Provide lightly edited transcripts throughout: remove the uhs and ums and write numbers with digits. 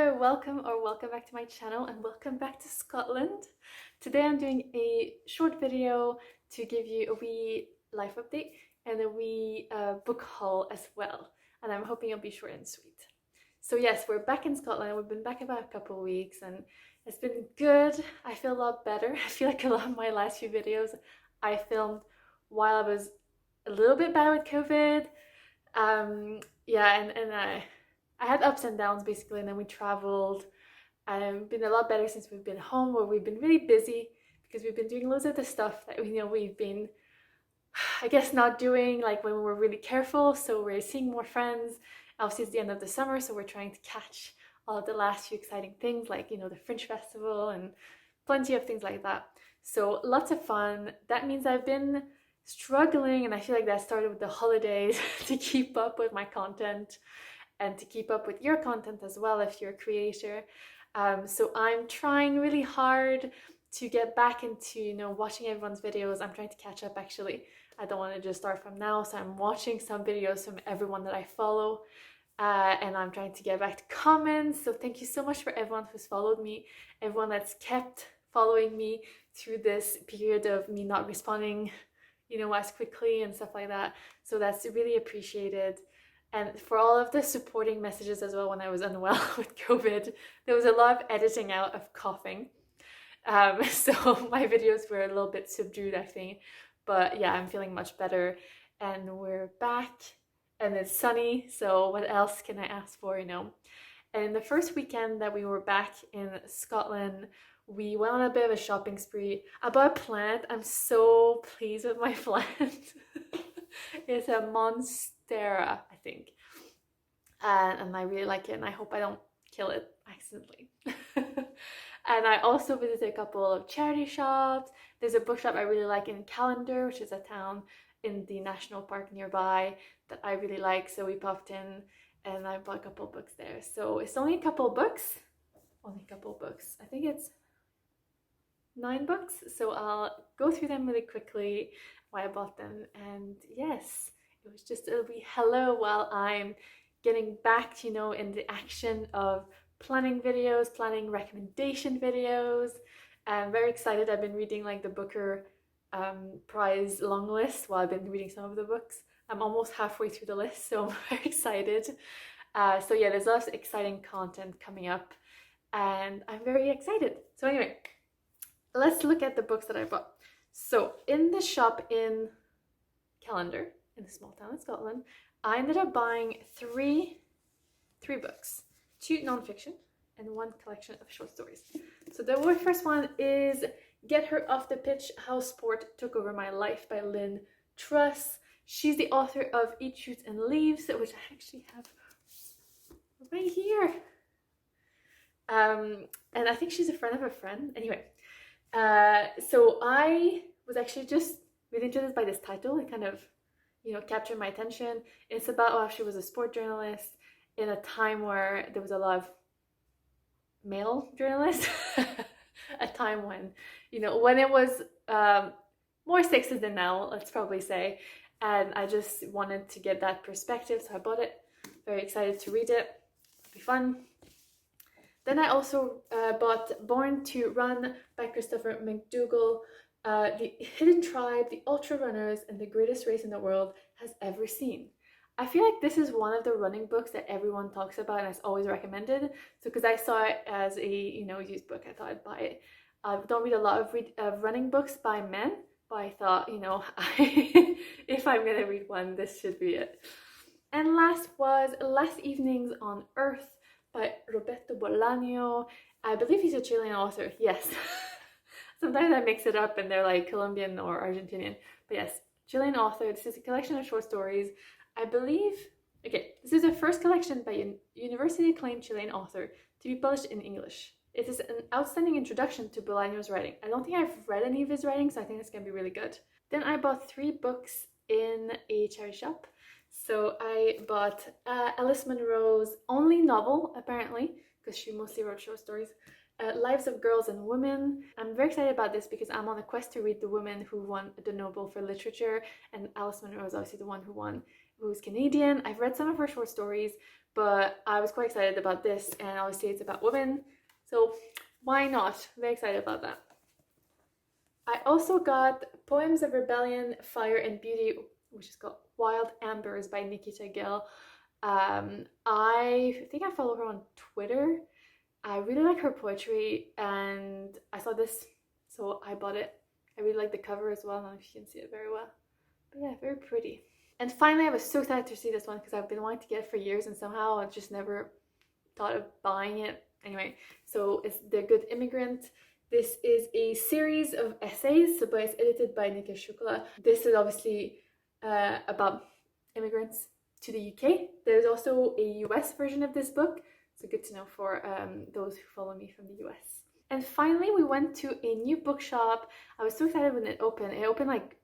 Hello, welcome back to my channel and welcome back to Scotland. Today I'm doing a short video to give you a wee life update and a wee book haul as well. And I'm hoping it'll be short and sweet. So yes, we're back in Scotland. We've been back about a couple of weeks and it's been good. I feel a lot better. I feel like a lot of my last few videos I filmed while I was a little bit bad with COVID. I had ups and downs basically, and then we traveled and it's been a lot better since we've been home, where we've been really busy because we've been doing loads of the stuff that we've been, I guess, not doing like when we were really careful. So we're seeing more friends. Obviously it's the end of the summer, so we're trying to catch all of the last few exciting things like, the Fringe Festival and plenty of things like that. So lots of fun. That means I've been struggling, and I feel like that started with the holidays, to keep up with my content and to keep up with your content as well if you're a creator. So I'm trying really hard to get back into, watching everyone's videos. I'm trying to catch up actually. I don't want to just start from now, so I'm watching some videos from everyone that I follow. And I'm trying to get back to comments. So thank you so much for everyone who's followed me, everyone that's kept following me through this period of me not responding, as quickly and stuff like that. So that's really appreciated. And for all of the supporting messages as well when I was unwell with COVID. There was a lot of editing out of coughing. So my videos were a little bit subdued, I think. But yeah, I'm feeling much better. And we're back and it's sunny. So what else can I ask for, And the first weekend that we were back in Scotland, we went on a bit of a shopping spree. I bought a plant. I'm so pleased with my plant. It's a monstera, I think. And I really like it, and I hope I don't kill it accidentally. And I also visited a couple of charity shops. There's a bookshop I really like in Callender, which is a town in the national park nearby that I really like. So we popped in and I bought a couple of books there. So it's only a couple of books. I think it's 9 books. So I'll go through them really quickly, why I bought them. And yes, it was just a wee hello while I'm getting back, in the action of planning videos, planning recommendation videos. I'm very excited. I've been reading like the Booker prize long list while I've been reading some of the books. I'm almost halfway through the list, so I'm very excited. So yeah, there's lots of exciting content coming up and I'm very excited. So anyway, let's look at the books that I bought. So in the shop in Callender, in a small town in Scotland, I ended up buying three books, 2 nonfiction and 1 collection of short stories. So the very first one is Get Her Off the Pitch, How Sport Took Over My Life by Lynn Truss. She's the author of Eat, Shoot and Leaves, which I actually have right here. And I think she's a friend of a friend. Anyway, so I was actually just really interested by this title. It kind of, captured my attention. It's about how she was a sport journalist in a time where there was a lot of male journalists. A time when, when it was more sexist than now, let's probably say. And I just wanted to get that perspective, so I bought it. Very excited to read it. It'll be fun. Then I also bought Born to Run by Christopher Mcdougall. The Hidden Tribe, the Ultra Runners, and the Greatest Race in the World has ever seen. I feel like this is one of the running books that everyone talks about and is always recommended. So because I saw it as a used book, I thought I'd buy it. I don't read a lot of running books by men, but I thought, if I'm gonna read one, this should be it. And last was Last Evenings on Earth by Roberto Bolaño. I believe he's a Chilean author. Yes. Sometimes I mix it up and they're like Colombian or Argentinian. But yes, Chilean author. This is a collection of short stories. I believe, this is the first collection by a university-acclaimed Chilean author to be published in English. It is an outstanding introduction to Bolaño's writing. I don't think I've read any of his writing, so I think it's going to be really good. Then I bought 3 books in a charity shop. So I bought Alice Munro's only novel, apparently, because she mostly wrote short stories, Lives of Girls and Women. I'm very excited about this because I'm on a quest to read the woman who won the Nobel for Literature, and Alice Munro is obviously the one who won, who's Canadian. I've read some of her short stories, but I was quite excited about this, and obviously it's about women, so why not? Very excited about that. I also got Poems of Rebellion, Fire and Beauty, which is called Wild Ambers by Nikita Gill. I think I follow her on Twitter. I really like her poetry, and I saw this, so I bought it. I really like the cover as well. I don't know if you can see it very well. But yeah, very pretty. And finally, I was so excited to see this one because I've been wanting to get it for years, and somehow I just never thought of buying it. Anyway, so it's The Good Immigrant. This is a series of essays, but it's edited by Nika Shukla. This is obviously about immigrants to the UK. There's also a US version of this book, so good to know for those who follow me from the US. And finally, we went to a new bookshop. I was so excited when it opened. It opened like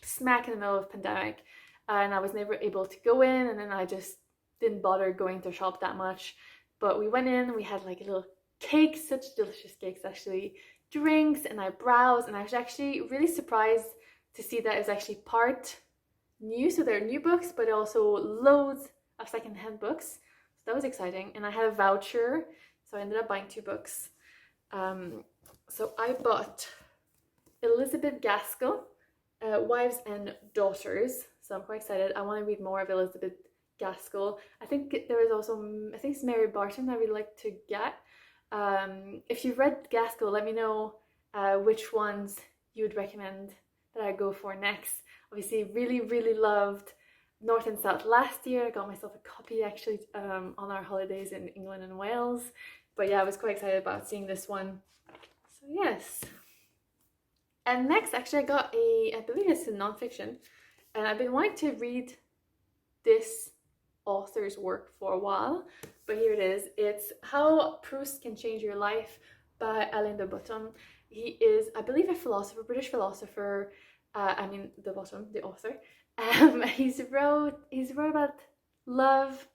smack in the middle of pandemic, and I was never able to go in, and then I just didn't bother going to shop that much. But we went in, we had like a little cakes, such delicious cakes actually, drinks, and I browsed, and I was actually really surprised to see that it was actually part new, so there are new books, but also loads of secondhand books, so that was exciting. And I had a voucher, so I ended up buying 2 books. So I bought Elizabeth Gaskell, Wives and Daughters, so I'm quite excited. I want to read more of Elizabeth Gaskell. I think there is also, I think it's Mary Barton I would like to get. If you've read Gaskell, let me know which ones you would recommend that I go for next. Obviously, really loved North and South last year. I got myself a copy actually on our holidays in England and Wales. But yeah, I was quite excited about seeing this one. So yes. And next, actually, I got I believe it's a nonfiction, and I've been wanting to read this author's work for a while, but here it is. It's How Proust Can Change Your Life by Allende. He is, I believe, a philosopher, British philosopher. The author. He's wrote about love,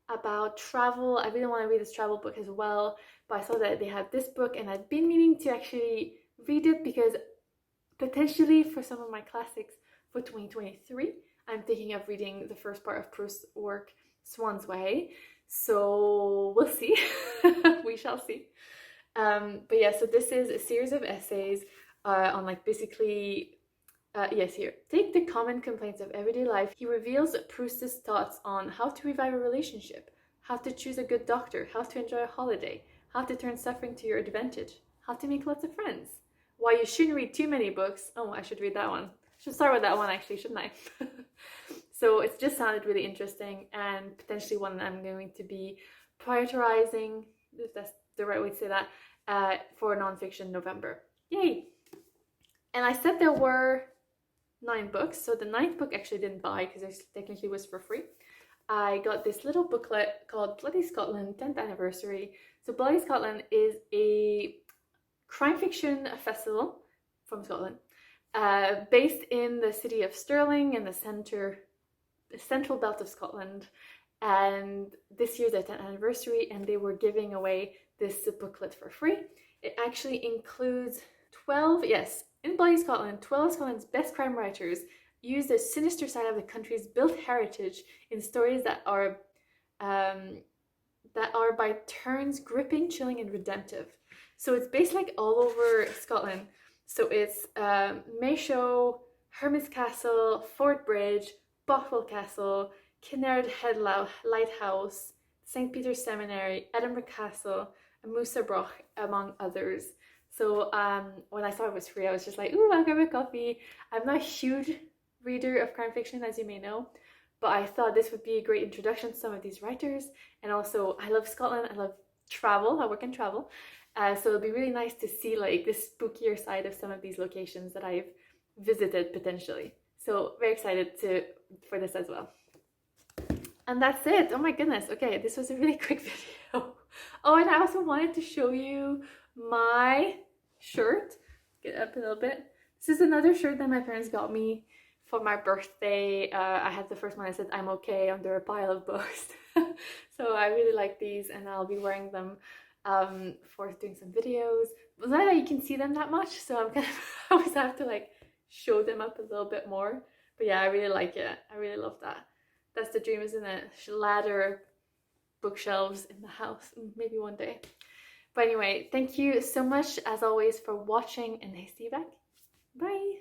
about travel. I really want to read this travel book as well, but I saw that they had this book, and I'd been meaning to actually read it because potentially for some of my classics for 2023, I'm thinking of reading the first part of Proust's work, Swan's Way. So we'll see. We shall see. But yeah, so this is a series of essays on like basically, yes, here. Take the common complaints of everyday life. He reveals Proust's thoughts on how to revive a relationship, how to choose a good doctor, how to enjoy a holiday, how to turn suffering to your advantage, how to make lots of friends, why you shouldn't read too many books. Oh, I should read that one. I should start with that one actually, shouldn't I? So it just sounded really interesting, and potentially one I'm going to be prioritizing, if that's the right way to say that, for nonfiction November. Yay! And I said there were 9 books, so the 9th book actually didn't buy because it technically was for free. I got this little booklet called Bloody Scotland 10th Anniversary. So Bloody Scotland is a crime fiction festival from Scotland, based in the city of Stirling in the central belt of Scotland. And this year's their 10th anniversary, and they were giving away this booklet for free. It actually includes 12, yes, in Bloody Scotland, 12 of Scotland's best crime writers use the sinister side of the country's built heritage in stories that are by turns gripping, chilling, and redemptive. So it's based like all over Scotland. So it's Maeshowe, Hermit's Castle, Fort Bridge, Bothwell Castle, Kinnaird Head Lighthouse, St. Peter's Seminary, Edinburgh Castle, and Musabroch, among others. So when I saw it was free, I was just like, ooh, I'll grab a copy. I'm not a huge reader of crime fiction, as you may know, but I thought this would be a great introduction to some of these writers. And also, I love Scotland, I love travel, I work in travel. So it'll be really nice to see like this spookier side of some of these locations that I've visited potentially. So very excited for this as well. And that's it. Oh my goodness. Okay, this was a really quick video. Oh, and I also wanted to show you my shirt. Get up a little bit. This is another shirt that my parents got me for my birthday. I had the first one that said I'm okay under a pile of books. So I really like these, and I'll be wearing them for doing some videos. But not that you can see them that much, so I'm kind of I always have to like show them up a little bit more. But yeah, I really like it. I really love that. That's the dream, isn't it? Ladder bookshelves in the house, maybe one day. But anyway, thank you so much as always for watching, and I see you back. Bye!